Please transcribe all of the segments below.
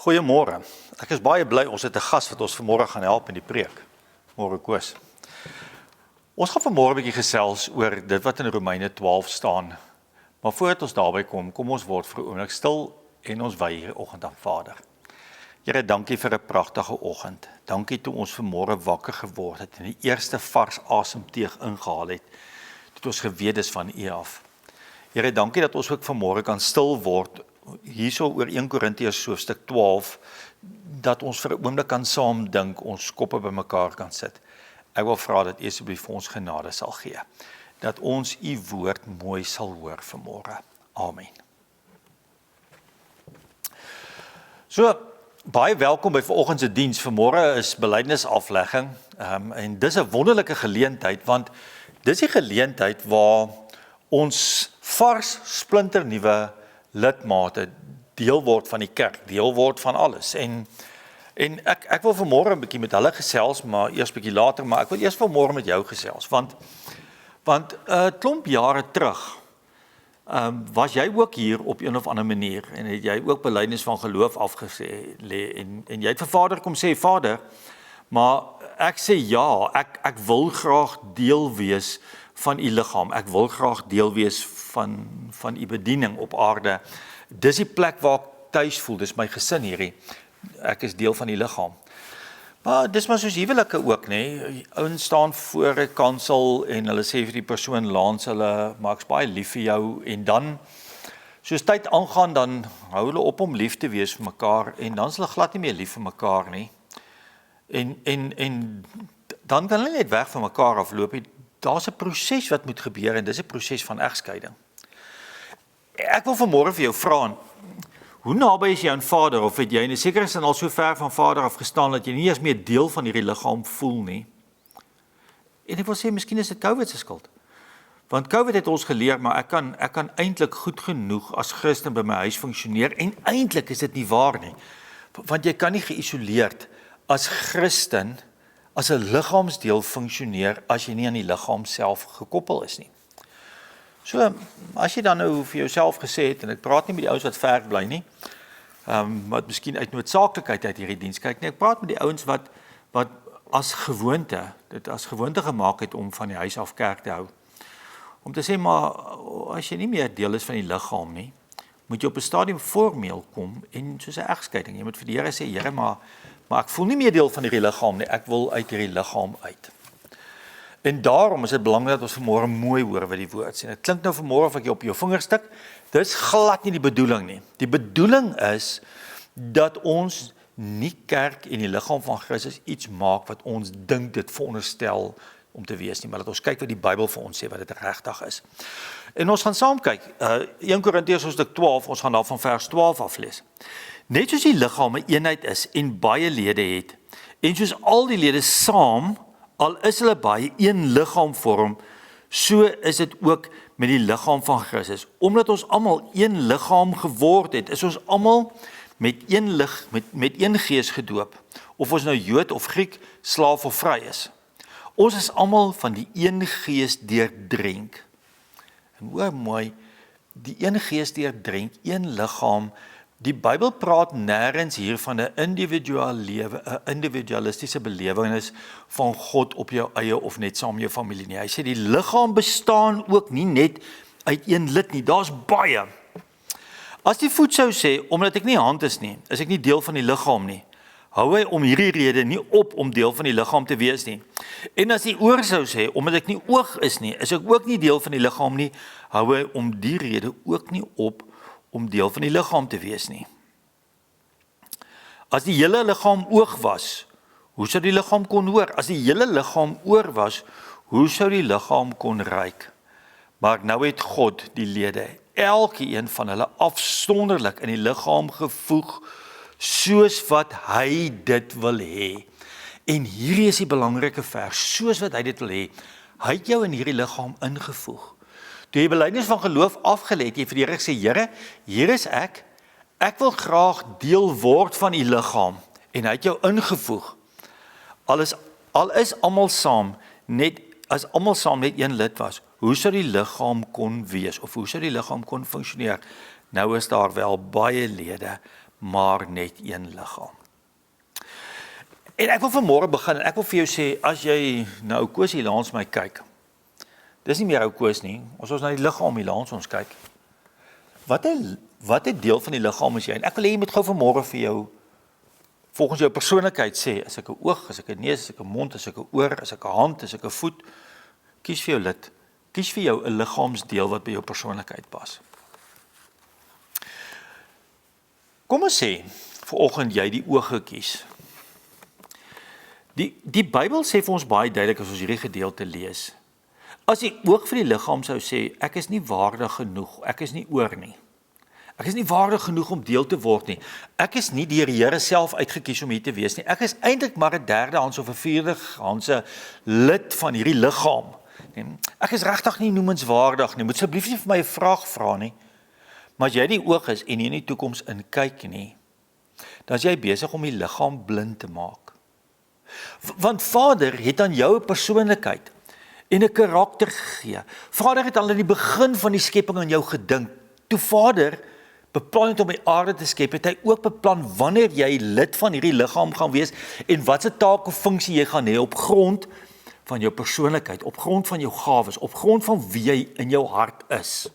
Goeiemôre. Ek is baie bly ons het 'n gas wat ons vanmôre gaan help met die preek. Môre Koos. Ons gaan vanmôre 'n bietjie gesels oor dit wat in Romeine 12 staan. Maar voordat ons daarby kom, kom ons word vir 'n oomblik stil en ons wy hierdie oggend aan Vader. Here, dankie vir 'n pragtige oggend. Dankie toe ons vanmôre wakker geword het en die eerste vars asemteug ingehaal het. Toe ons geweet dis van U af. Here, dankie dat ons ook vanmôre kan stil word hierso oor 1 Korintiërs hoofstuk 12, dat ons vir 'n oomblik kan saam dink, ons koppe bymekaar kan sit. Ek wil vra dat U asseblief vir ons genade sal gee, dat ons U woord mooi sal hoor vanmôre. Amen. So, baie welkom by vanoggend se diens. Vanmôre is belydenisaflegging, en dis 'n wonderlike geleentheid, want dis die geleentheid waar ons vars, splinternuwe lidmate deel word van die kerk, deel word van alles. En ek wil vanmôre 'n bietjie met hulle gesels, maar eers bietjie later, maar ek wil eers vanmôre met jou gesels, want 'n klomp jare terug was jy ook hier op een of ander manier en het jy ook belydenis van geloof afgesê en jy het vir Vader kom sê, Vader, maar ek sê ja, ek wil graag deel wees van U liggaam. Ek wil graag deel wees van U bediening op aarde. Dis die plek waar ek tuis voel, dis my gesin hierdie. Ek is deel van die liggaam. Maar dis maar soos huwelike ook, nê. Ouens staan voor 'n kansel en hulle sê vir die persoon langs hulle, maar ek's baie lief vir jou, en dan soos tyd aangaan, dan hou hulle op om lief te wees vir mekaar en dan is hulle glad nie meer lief vir mekaar nie. En dan kan hulle net weg van mekaar afloop. Daar's 'n proses wat moet gebeur en dis 'n proses van egskeiding. Ek wil vanmôre vir jou vra, hoe naby is jy aan Vader, of het jy in 'n sekere sin al so ver van Vader af gestaan dat jy nie eens meer deel van hierdie liggaam voel nie? En ek wil sê, miskien is dit COVID se skuld. Want COVID het ons geleer, maar ek kan eintlik goed genoeg as Christen by my huis funksioneer, en eintlik is dit nie waar nie. Want jy kan nie geïsoleerd as Christen, as 'n liggaamsdeel funksioneer, as jy nie aan die liggaam self gekoppel is nie. So, as jy dan nou vir jouself gesê het, en ek praat nie met die ouens wat ver bly nie, wat miskien uit noodsaaklikheid uit hierdie diens kyk nie, ek praat met die ouens wat as gewoonte, dit as gewoonte gemaak het om van die huis af kerk te hou. Om te sê, maar as jy nie meer deel is van die liggaam nie, moet jy op 'n stadium formeel kom, en soos 'n egskeiding, jy moet vir die Here sê, Here, maar ek voel nie meer deel van hierdie liggaam nie, ek wil uit hierdie liggaam uit. En daarom is dit belangrik dat ons vanmôre mooi hoor wat die woord sê. Dit klink nou vanmôre of ek jy op jou vinger stik, dis glad nie die bedoeling nie. Die bedoeling is dat ons nie kerk en die liggaam van Christus iets maak wat ons dink dit veronderstel om te wees nie, maar dat ons kyk wat die Bybel vir ons sê, wat dit regtig is. En ons gaan saam kyk, 1 Korintiërs hoofstuk 12, ons gaan daar van vers 12 af lees. Net soos die liggaam 'n eenheid is en baie lede het, en soos al die lede saam, al is hulle baie, een liggaam vorm, so is dit ook met die liggaam van Christus. Omdat ons almal een liggaam geword het, is ons almal met een gees gedoop, of ons nou Jood of Griek, slaaf of vry is. Ons is almal van die een gees deurdrenk. En hoor mooi, die een gees deurdrenk, een liggaam. Die Bybel praat nêrens hier van 'n individualistiese belewenis van God op jou eie of net saam met jou familie nie. Hy sê die liggaam bestaan ook nie net uit een lid nie, daar's baie. As die voet sou sê, omdat ek nie hand is nie, is ek nie deel van die liggaam nie, hou hy om hierdie rede nie op om deel van die liggaam te wees nie. En as die oor sou sê, omdat ek nie oog is nie, is ek ook nie deel van die liggaam nie, hou hy om die rede ook nie op om deel van die liggaam te wees nie. As die hele liggaam oog was, hoe sou die liggaam kon hoor? As die hele liggaam oor was, hoe sou die liggaam kon ruik? Maar nou het God die lede, elkeen van hulle afsonderlik in die liggaam gevoeg, soos wat hy dit wil hê. En hierdie is die belangrike vers, soos wat hy dit wil hê. Hy het jou in hierdie liggaam ingevoeg. Toe jy belydenis van geloof afgelê het, jy vir die Here gesê, Here, hier is ek wil graag deel word van U liggaam, en hy het jou ingevoeg. Al is almal saam net een lid was, hoe sou die liggaam kon wees, of hoe sou die liggaam kon funksioneer? Nou is daar wel baie lede, maar net een liggaam. En ek wil vanmôre begin, en ek wil vir jou sê, as jy nou ou Koos hier langs my kyk, dis nie meer ou Koos nie, as ons na die liggaam hier langs ons kyk, wat 'n deel van die liggaam is jy? En ek wil hê jy moet gou vanmôre vir jou, volgens jou persoonlikheid sê, as ek 'n oog, as ek 'n neus, as ek 'n mond, as ek 'n oor, as ek 'n hand, as ek 'n voet, kies vir jou lid, kies vir jou 'n liggaamsdeel wat by jou persoonlikheid pas. Kom ons sê, vanoggend jy die oog gekies. Die Bybel sê vir ons baie duidelik as ons hierdie gedeelte lees. As die oog vir die liggaam sou sê, ek is nie waardig genoeg, ek is nie oor nie. Ek is nie waardig genoeg om deel te word nie. Ek is nie deur die Here self uitgekies om hier te wees nie. Ek is eintlik maar 'n derdehands of 'n vierdehandse lid van hierdie liggaam. Ek is regtig nie noemenswaardig nie. Moet asseblief nie vir my 'n vraag vra nie. Maar as jy die oog is en nie in die toekoms inkyk nie, dan is jy besig om die liggaam blind te maak. Want Vader het aan jou 'n persoonlikheid en 'n karakter gegee. Vader het al in die begin van die skepping aan jou gedink. Toe Vader beplan het om die aarde te skep, het hy ook beplan wanneer jy lid van hierdie liggaam gaan wees en wat se taak of funksie jy gaan hê op grond van jou persoonlikheid, op grond van jou gawes, op grond van wie jy in jou hart is.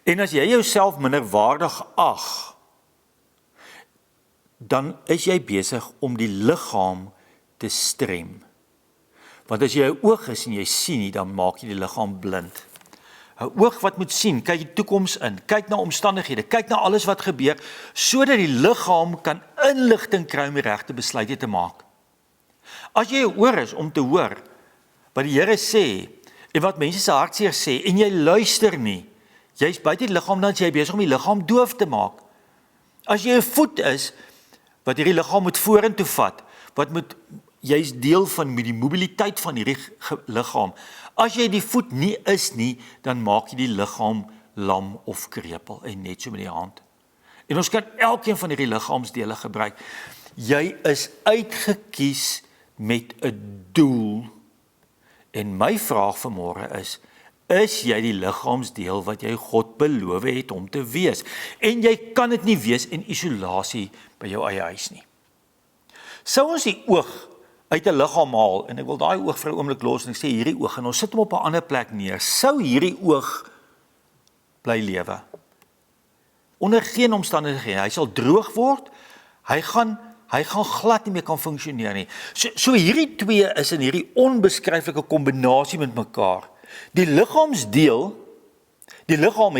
En as jy jouself minderwaardig ag, dan is jy besig om die liggaam te strem. Want as jy 'n oog is en jy sien nie, dan maak jy die liggaam blind. 'n Oog wat moet sien, kyk die toekoms in, kyk na omstandighede, kyk na alles wat gebeur, sodat die liggaam kan inligting kry om die regte besluite te maak. As jy 'n oor is om te hoor wat die Here sê en wat mense se hartseer sê en jy luister nie, jy's buite die liggaam, dan is jy besig om die liggaam doof te maak. As jy 'n voet is wat hierdie liggaam moet vorentoe vat, jy's deel van die mobiliteit van hierdie liggaam. As jy die voet nie is nie, dan maak jy die liggaam lam of krepel en net so met die hand. En ons kan elkeen van hierdie liggaamsdele gebruik. Jy is uitgekies met 'n doel. En my vraag vanmôre is jy die liggaamsdeel wat jy God beloof het om te wees? En jy kan dit nie wees in isolasie by jou eie huis nie. Sou ons die oog uit 'n liggaam haal, en ek wil daai oog vir 'n oomblik los, en ek sê hierdie oog, en ons sit hom op 'n ander plek neer, sou hierdie oog bly lewe? Onder geen omstandighede, hy sal droog word, hy gaan glad nie meer kan funksioneer nie. So hierdie twee is in hierdie onbeskryflike kombinasie met mekaar. Die liggaam het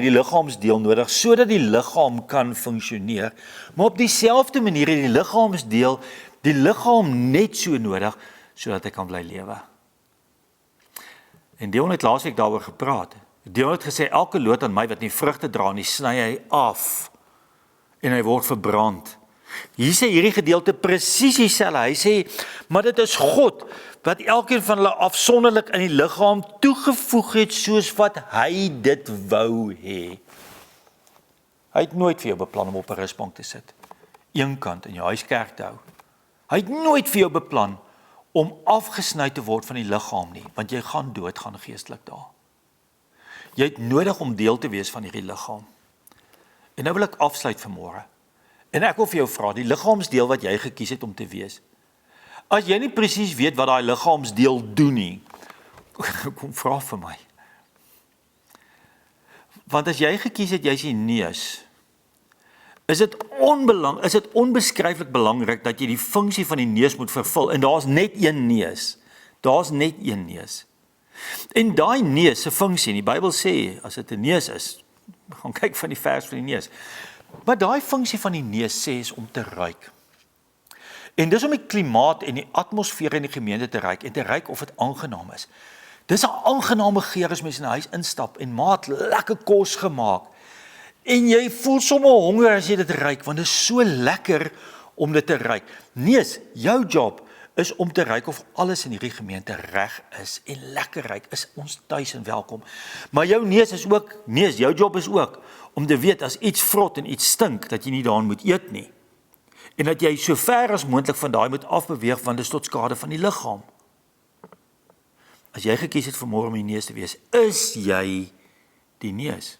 die liggaamsdeel nodig, sodat die liggaam kan funksioneer, maar op dieselfde manier het die liggaamsdeel die liggaam net so nodig, sodat hy kan bly lewe. En Dion het laasweek daaroor gepraat. Dion het gesê, elke loot aan my wat nie vrugte dra nie, sny hy af, en hy word verbrand. Hier sê hierdie gedeelte presies dieselfde. Hy sê, maar dit is God, wat elkeen van hulle afsonderlik in die liggaam toegevoeg het, soos wat hy dit wou hê. Hy het nooit vir jou beplan om op 'n rusbank te sit, eenkant in jou huiskerk te hou. Hy het nooit vir jou beplan om afgesny te word van die liggaam nie, want jy gaan doodgaan geestelik daar. Jy het nodig om deel te wees van hierdie liggaam. En nou wil ek afsluit vanmôre. En ek wil vir jou vra, die liggaamsdeel wat jy gekies het om te wees, as jy nie presies weet wat daai liggaamsdeel doen nie, kom vra vir my. Want as jy gekies het, jy's die neus, is dit onbeskryflik belangrik dat jy die funksie van die neus moet vervul, en daar's net een neus. En daai neus se funksie, die Bybel sê, as dit 'n neus is, gaan kyk van die vers van die neus, maar daai funksie van die neus sê is om te ruik. En dis om die klimaat en die atmosfeer in die gemeente te ruik, en te ruik of dit aangenaam is. Dis 'n aangename geur as mens in 'n huis instap, en maat lekker kos gemaak, en jy voel sommer honger as jy dit ruik, want dit is so lekker om dit te ruik. Neus, jou job is om te ruik of alles in hierdie gemeente reg is en lekker ruik, is ons tuis en welkom. Maar jou jou job is ook om te weet as iets vrot en iets stink, dat jy nie daaraan moet eet nie. En dat jy so ver as moontlik van daai moet afbeweeg, want dit is tot skade van die liggaam. As jy gekies het vanmôre om die neus te wees, is jy die neus.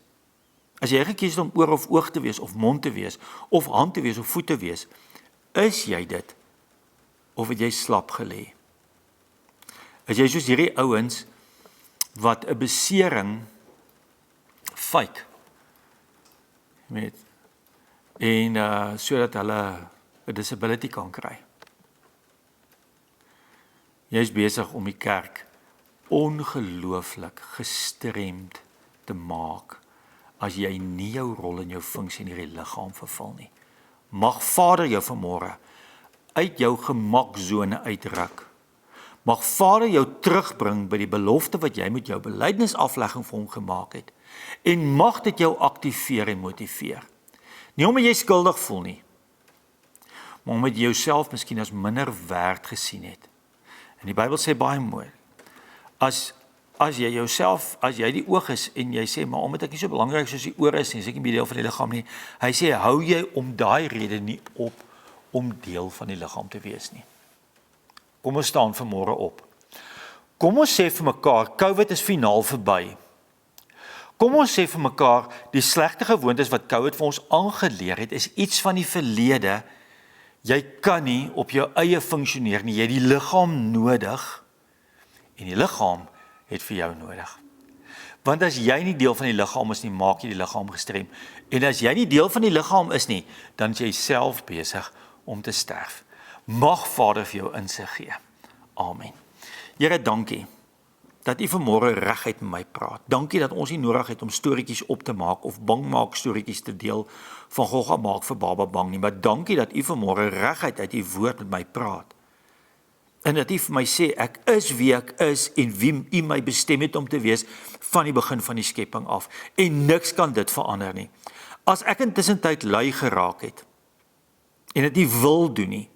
As jy gekies het om oor of oog te wees, of mond te wees, of hand te wees, of voet te wees, is jy dit, of het jy slap gelê? Is jy soos hierdie ouens, wat 'n besering fake, weet, en sodat hulle 'n disability kan kry. Jy is besig om die kerk ongelooflik gestremd te maak, as jy nie jou rol en jou funksie in hierdie liggaam vervul nie. Mag Vader jou vanmôre uit jou gemaksone uitruk. Mag Vader jou terugbring by die belofte wat jy met jou belydenisaflegging vir hom gemaak het. En mag dit jou aktiveer en motiveer. Nie omdat jy skuldig voel nie, maar omdat jy jouself miskien as minder werd gesien het. En die Bybel sê baie mooi, as jy jouself, as jy die oog is en jy sê, maar omdat ek nie so belangrik soos die oor is nie, is ek nie deel van die liggaam nie. Hy sê, hou jy om daai rede nie op om deel van die liggaam te wees nie. Kom ons staan vanmôre op. Kom ons sê vir mekaar, COVID is finaal verby. Kom ons sê vir mekaar, die slegte gewoontes wat COVID vir ons aangeleer het, is iets van die verlede. Jy kan nie op jou eie funksioneer nie, jy het die liggaam nodig, en die liggaam het vir jou nodig. Want as jy nie deel van die liggaam is nie, maak jy die liggaam gestrem. En as jy nie deel van die liggaam is nie, dan is jy self besig om te sterf. Mag Vader vir jou insig gee. Amen. Here, dankie dat U vanmôre reguit met my praat. Dankie dat ons nie nodig het om storieetjies op te maak of bangmaak storieetjies te deel van Gogga maak vir baba bang nie, maar dankie dat U vanmôre reguit uit U woord met my praat. En dat U vir my sê, ek is wie ek is en wie U my bestem het om te wees van die begin van die skepping af. En niks kan dit verander nie. As ek intussen tyd lui geraak het en dit nie wil doen nie,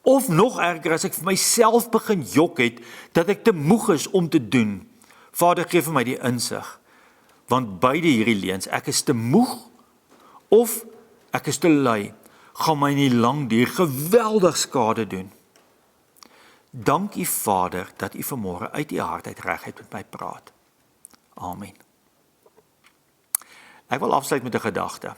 of nog erger, as ek vir myself begin jok het, dat ek te moeg is om te doen. Vader, gee vir my die insig, want beide hierdie leuns, ek is te moeg, of ek is te lui, gaan my nie lang duur geweldig skade doen. Dank U Vader, dat U vanmôre uit U hart uit reguit met my praat. Amen. Ek wil afsluit met 'n gedagte.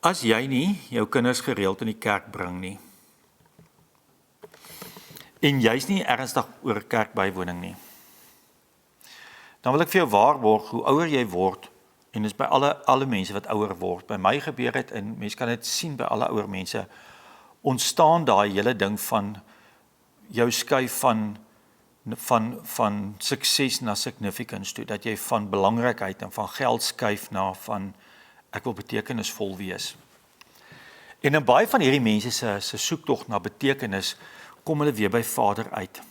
As jy nie jou kinders gereeld in die kerk bring nie, en jy's nie ernstig oor kerkbywoning nie, dan wil ek vir jou waarborg, hoe ouer jy word, en dis by alle mense wat ouer word, by my gebeur het, en mense kan dit sien by alle ouer mense, ontstaan daai hele ding van jou skuif van sukses na significance toe, dat jy van belangrikheid en van geld skuif na van ek wil betekenisvol wees. En in baie van hierdie mense se soektog na betekenis kom hulle weer by Vader uit.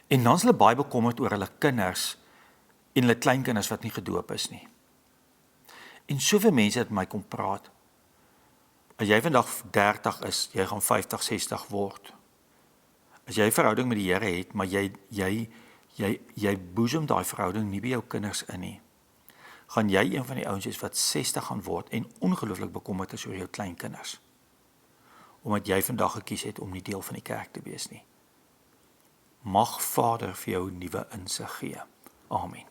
En dan is hulle baie bekommerd oor hulle kinders en hulle kleinkinders wat nie gedoop is nie. En soveel mense het met my kom praat. As jy vandag 30 is, jy gaan 50, 60 word. As jy 'n verhouding met die Here het, maar jy boesem daai verhouding nie by jou kinders in nie, gaan jy een van die ouens wat 60 gaan word en ongelooflik bekommerd is oor jou kleinkinders. Omdat jy vandag gekies het om nie deel van die kerk te wees nie. Mag Vader vir jou nuwe insig gee. Amen.